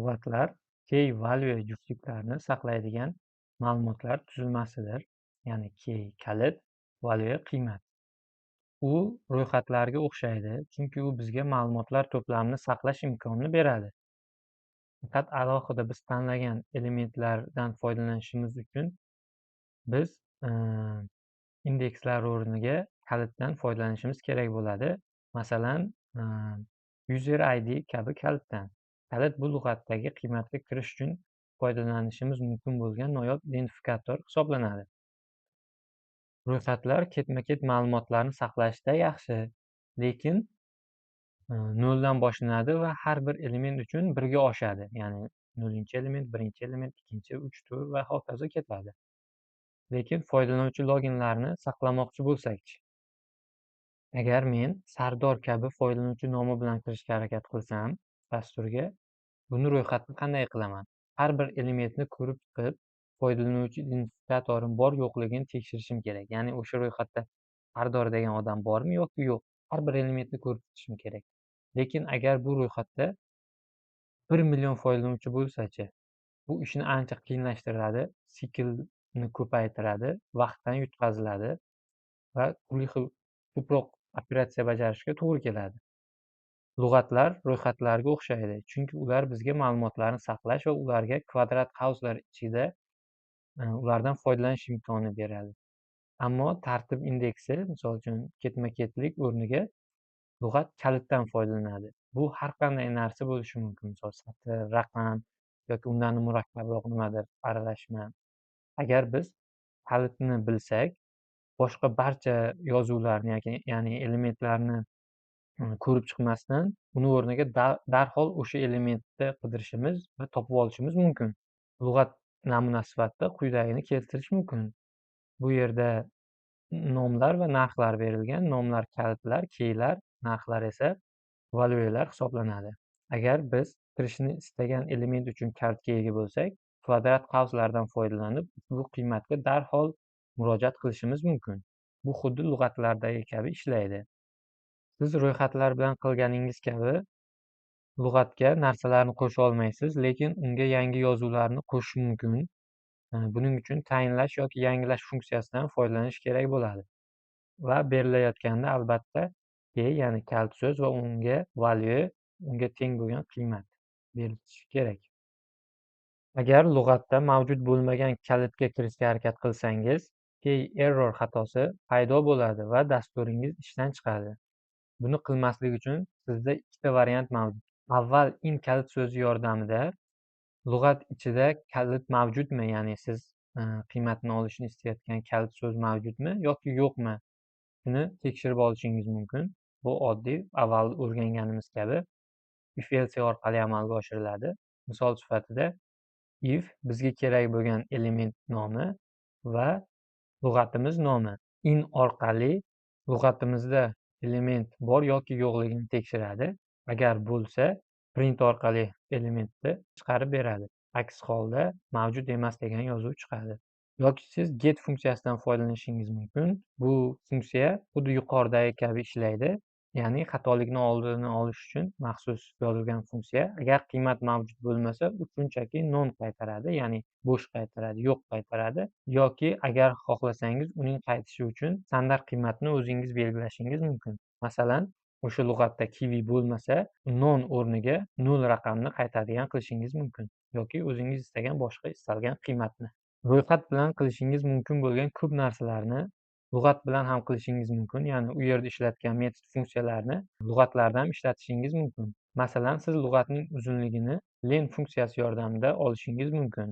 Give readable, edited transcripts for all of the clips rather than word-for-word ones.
Lug'atlar key, value juftliklarini saqlaydigan ma'lumotlar tuzilmasidir. Ya'ni key kalit, value qiymat. U ro'yxatlarga o'xshaydi, chunki u bizga ma'lumotlar to'plamini saqlash imkonini beradi. Faqat alohida biz tanlagan elementlardan foydalanishimiz uchun biz indekslar o'rniga kalitdan foydalanishimiz kerak bo'ladi. Masalan, user ID kabi kalitdan. Kalit bu lug'atdagi qiymatga kirish uchun foydalanishimiz mumkin bo'lgan noyob identifikator hisoblanadi. Ro'yxatlar ketma-ket ma'lumotlarni saqlashda yaxshi, lekin noldan boshlanadi va har bir element uchun birga oshadi. Ya'ni 0-element, 1-element, 2, 3, 4 va hokazo ketadi. Lekin foydalanuvchi loginlarni saqlamoqchi bo'lsak-chi? Agar men Sardor kabi foydalanuvchi nomi bilan kirishga harakat qilsam dasturga, buni ro'yxatni qanday qilaman? Har bir elementni ko'rib chiqib, foydalanuvchi identifikatorim bor yo'qligini tekshirishim kerak. Ya'ni o'sha ro'yxatda Sardor degan odam bormi yoki yo'q? Har bir elementni ko'rib chiqishim kerak. Lekin agar bu ro'yxatda 1 million foydalanuvchi bo'lsa-chi, bu ishni ancha qiyinlashtiradi, siklni ko'paytiradi, vaqtdan yutqaziladi va turli xil ko'proq operatsiya bajarishga to'g'ri keladi. Lug'atlar ro'yxatlarga o'xshaydi, chunki ular bizga ma'lumotlarni saqlash va ularga kvadrat qavslar ichida ulardan foydalanish imkonini beradi. Ammo tartib indeksi, misol uchun ketma-ketlik o'rniga lug'at kalitdan foydalanadi. Bu har qanday narsa bo'lishi mumkin. Misol satr, raqam yoki undan murakkabroq nimadir aralashma. Agar biz kalitni bilsak, boshqa barcha yozuvlarni ya'ni elementlarni ko'rib chiqmasdan uni o'rniga darhol o'sha elementni qidirishimiz va topib olishimiz mumkin. Lug'at namunasi sifatida quyidagini keltirish mumkin. Bu yerda nomlar va narxlar berilgan. Nomlar kalitlar, keylar, narxlar esa valuelar hisoblanadi. Agar biz kirishni istagan element uchun kalitga ega bo'lsak, kvadrat qavslardan foydalanib, bu qiymatga darhol murojaat qilishimiz mumkin. Bu xuddi lug'atlardagi kabi ishlaydi. Siz ro'yxatlar bilan qilganingiz kabi lug'atga narsalarni qo'sha olmaysiz, lekin unga yangi yozuvlarni qo'shish mumkin. Buning uchun tayinlash yoki yangilash funksiyasidan foydalanish kerak bo'ladi. Va berilayotganda albatta key, ya'ni kalit so'z va unga value, unga teng bo'lgan qiymat berilishi kerak. Agar lug'atda mavjud bo'lmagan kalitga kirishga harakat qilsangiz, key error xatosi paydo bo'ladi va dasturingiz ishdan chiqadi. Buni qilmaslik uchun sizda ikkita variant mavjud. Avval in kalit so'zi yordamida lug'at ichida kalit mavjudmi, ya'ni siz qiymatni olishni istayotgan kalit so'z mavjudmi yoki yo'qmi, shuni tekshirib olishingiz mumkin. Bu oddiy, avval o'rganganimiz kabi if else orqali amalga oshiriladi. Misol sifatida if bizga kerak bo'lgan element nomi va lug'atimiz nomi. In orqali lug'atimizda element bor yoki yo'qligini tekshiradi. Agar bo'lsa, print orqali elementni chiqarib beradi. Aks holda mavjud emas degan yozuv chiqadi. Yoki siz get funksiyasidan foydalanishingiz mumkin. Bu funksiya xuddi yuqoridagi kabi ishlaydi. Ya'ni xatolikni oldini olish uchun maxsus yozilgan funksiya. Agar qiymat mavjud bo'lmasa, u shunchaki non qaytaradi, ya'ni bo'sh qaytaradi, yo'q qaytaradi. Yoki agar xohlasangiz uning qaytishi uchun standart qiymatni o'zingiz belgilashingiz mumkin. Masalan, o'sha lug'atda kiwi bo'lmasa, non o'rniga 0 raqamni qaytaradigan qilishingiz mumkin yoki o'zingiz istagan boshqa istalgan qiymatni. Ro'yxat bilan qilishingiz mumkin bo'lgan ko'p narsalarni lug'at bilan ham qilishingiz mumkin. Ya'ni u yerda ishlatgan metod funksiyalarni lug'atlarda ham ishlatishingiz mumkin. Masalan, siz lug'atning uzunligini len funksiyasi yordamida olishingiz mumkin.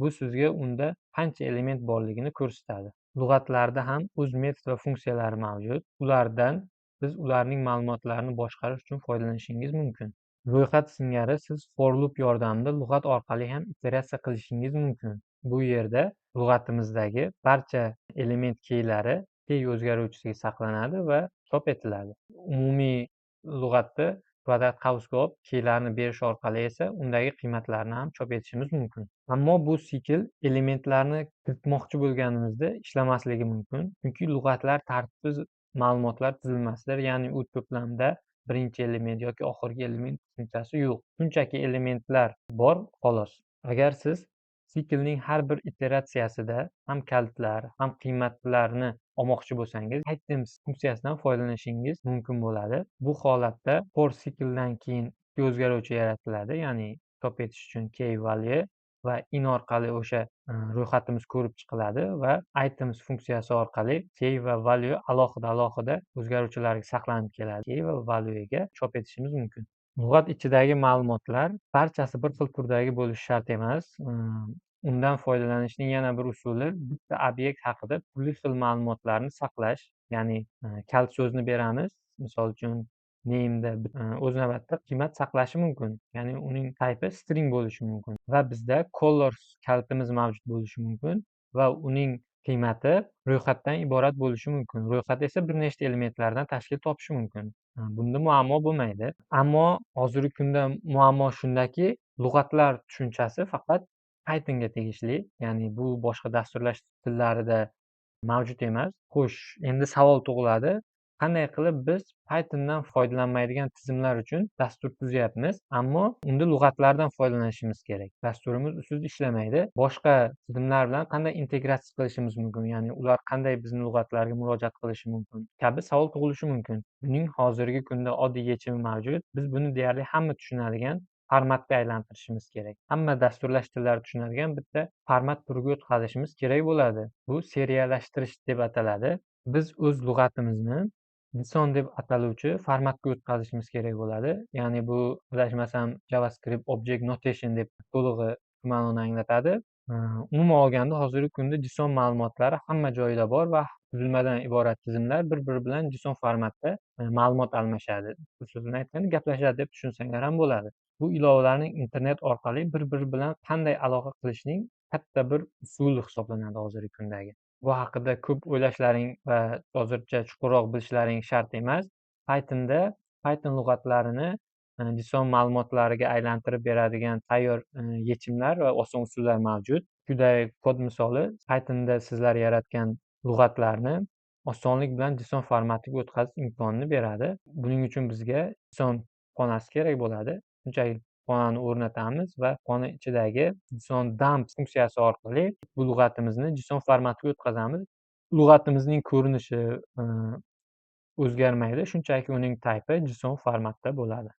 Bu sizga unda qancha element borligini ko'rsatadi. Lug'atlarda ham o'z metod va funksiyalari mavjud. Ulardan siz ularning ma'lumotlarini boshqarish uchun foydalanishingiz mumkin. Ro'yxat singari siz for loop yordamida lug'at orqali ham iteratsiya qilishingiz mumkin. Bu yerda lug'atimizdagi barcha element keylari key o'zgaruvchisiga saqlanadi va chop etiladi. Umumiy lug'atda kvadrat qavsga olib, keylarni berish orqali esa undagi qiymatlarni ham chop etishimiz mumkin. Ammo bu sikl elementlarni kiritmoqchi bo'lganimizda ishlamasligi mumkin. Chunki lug'atlar tartibsiz ma'lumotlar tuzilmasidir, ya'ni u to'plamda birinchi element yoki oxirgi element tushunchasi yo'q. Shunchaki elementlar bor, xolos. Agar siz siklning har bir iteratsiyasida ham kalitlar, ham qiymatlarni olmoqchi bo'lsangiz, items funksiyasidan foydalanishingiz mumkin bo'ladi. Bu holatda for sikldan keyin ikki o'zgaruvchi yaratiladi, ya'ni chop etish uchun key value va in orqali o'sha ro'yxatimiz ko'rib chiqiladi va items funksiyasi orqali key va value alohida o'zgaruvchilarga saqlanib keladi. Key va valuega chop etishimiz mumkin. Lug'at ichidagi ma'lumotlar barchasi bir xil turdagi bo'lishi shart emas. Undan foydalanishning yana bir usuli bitta obyekt haqida turli xil ma'lumotlarni saqlash. Ya'ni kalt so'zni beramiz. Misol uchun name'da o'z navbatida qiymat saqlashi mumkin. Ya'ni uning typi string bo'lishi mumkin va bizda colors kalitimiz mavjud bo'lishi mumkin va uning qiymati ro'yxatdan iborat bo'lishi mumkin. Ro'yxat esa bir nechta elementlardan tashkil topishi mumkin. Bunda muammo bo'lmaydi. Ammo hozirgi kunda muammo shundaki, lug'atlar tushunchasi faqat Pythonga tegishli. Ya'ni bu boshqa dasturlash tillarida mavjud emas. Xo'sh, endi savol tug'iladi. Qanday qilib biz Pythondan foydalanmaydigan tizimlar uchun dastur tuzyapmiz, ammo unda lug'atlardan foydalanishimiz kerak. Dasturimiz usiz ishlamaydi. Boshqa tizimlar bilan qanday integratsiya qilishimiz mumkin? Ya'ni ular qanday bizni lug'atlarga murojaat qilishi mumkin? Kabi savol tug'ilishi mumkin. Buning hozirgi kunda oddiy yechimi mavjud. Biz buni deyarli hamma tushunadigan formatga aylantirishimiz kerak. Hamma dasturlash tillari tushunadigan bitta format turiga o'tkazishimiz kerak bo'ladi. Bu seriyalashtirish deb ataladi. Biz o'z lug'atimizni JSON deb ataluvchi formatga o'tkazishimiz kerak bo'ladi. Ya'ni bu adashmasam JavaScript Object Notation deb to'lig'i ma'noni anglatadi. Umuman olganda hozirgi kunda JSON ma'lumotlari hamma joyda bor va tuzilmadan iborat tizimlar bir-biri bilan JSON formatda ma'lumot almashadi. Bu so'zni aytganda gaplashadi deb tushunsangiz ham bo'ladi. Bu ilovalarning internet orqali bir-biri bilan qanday aloqa qilishning katta bir usuli hisoblanadi hozirgi kundagi. Bu haqida ko'p o'ylashlaring va hozircha chuqurroq bilishlaring shart emas. Python lug'atlarini JSON ma'lumotlariga aylantirib beradigan tayyor yechimlar va oson usullar mavjud. Quyidagi kod misoli Pythonda sizlar yaratgan lug'atlarni osonlik bilan JSON formatiga o'tkazish imkonini beradi. Buning uchun bizga JSON xonasi kerak bo'ladi. Shunchaki xonani o'rnatamiz va xona ichidagi JSON dump funksiyasi orqali bu lug'atimizni JSON formatiga o'tkazamiz. Lug'atimizning ko'rinishi o'zgarmaydi, shunchaki uning typi JSON formatda bo'ladi.